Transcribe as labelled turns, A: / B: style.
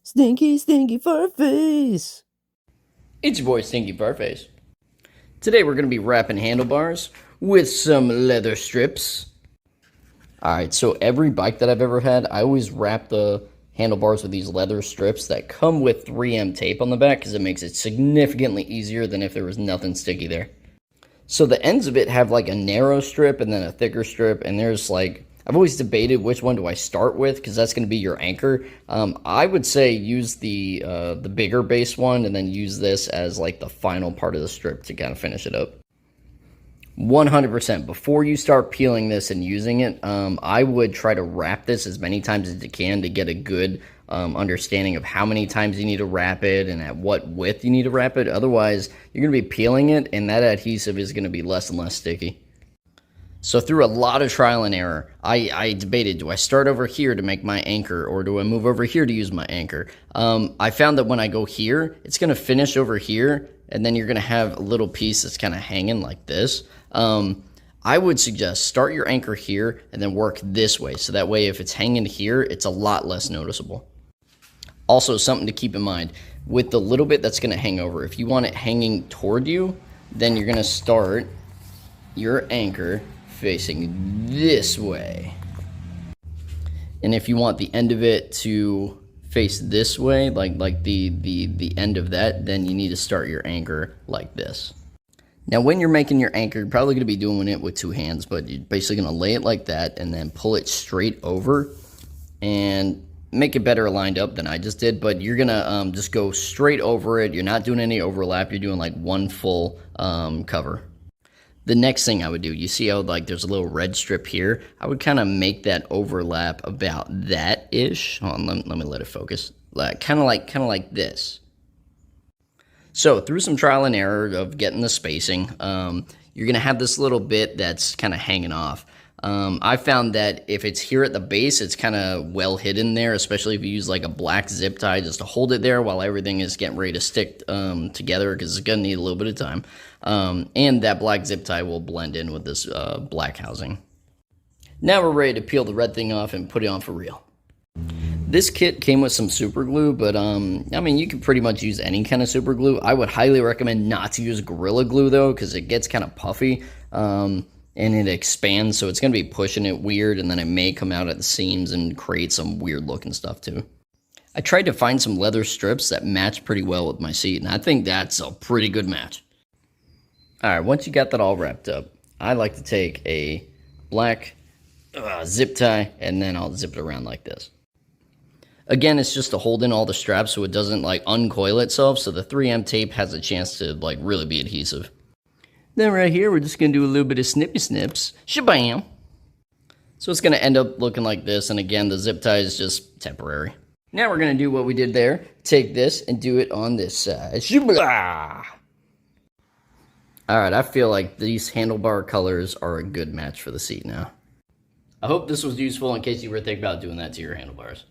A: Stinky, stinky Farface.
B: It's your boy Stinky Farface. Today we're going to be wrapping handlebars with some leather strips. Alright, so every bike that I've ever had, I always wrap the handlebars with these leather strips that come with 3M tape on the back because it makes it significantly easier than if there was nothing sticky there. So the ends of it have like a narrow strip and then a thicker strip, and there's like, I've always debated which one do I start with because that's going to be your anchor. I would say use the bigger base one and then use this as like the final part of the strip to kind of finish it up. 100%. Before you start peeling this and using it, I would try to wrap this as many times as you can to get a good understanding of how many times you need to wrap it and at what width you need to wrap it. Otherwise, you're going to be peeling it and that adhesive is going to be less and less sticky. So through a lot of trial and error, I debated, do I start over here to make my anchor or do I move over here to use my anchor? I found that when I go here, it's going to finish over here and then you're going to have a little piece that's kind of hanging like this. I would suggest start your anchor here and then work this way. So that way if it's hanging here, it's a lot less noticeable. Also, something to keep in mind, with the little bit that's going to hang over, if you want it hanging toward you, then you're going to start your anchor facing this way. And if you want the end of it to face this way, like the end of that, then you need to start your anchor like this. Now, when you're making your anchor, you're probably going to be doing it with two hands, but you're basically going to lay it like that and then pull it straight over and make it better lined up than I just did. But you're going to just go straight over it. You're not doing any overlap. You're doing like one full cover. The next thing I would do, you see how like there's a little red strip here? I would kind of make that overlap about that-ish. Hold on, let me let it focus. Kind of like this. So through some trial and error of getting the spacing, you're going to have this little bit that's kind of hanging off. I found that if it's here at the base, it's kind of well hidden there, especially if you use like a black zip tie just to hold it there while everything is getting ready to stick together because it's going to need a little bit of time. And that black zip tie will blend in with this black housing. Now we're ready to peel the red thing off and put it on for real. This kit came with some super glue, but I mean, you can pretty much use any kind of super glue. I would highly recommend not to use Gorilla Glue though, because it gets kind of puffy and it expands, so it's going to be pushing it weird, and then it may come out at the seams and create some weird looking stuff too. I tried to find some leather strips that match pretty well with my seat, and I think that's a pretty good match. Alright, once you got that all wrapped up, I like to take a black zip tie, and then I'll zip it around like this. Again, it's just to hold in all the straps so it doesn't like uncoil itself, so the 3M tape has a chance to like really be adhesive. Then right here, we're just going to do a little bit of snippy snips. Shabam! So it's going to end up looking like this, and again, the zip tie is just temporary. Now we're going to do what we did there. Take this and do it on this side. Shabla! Alright, I feel like these handlebar colors are a good match for the seat now. I hope this was useful in case you were thinking about doing that to your handlebars.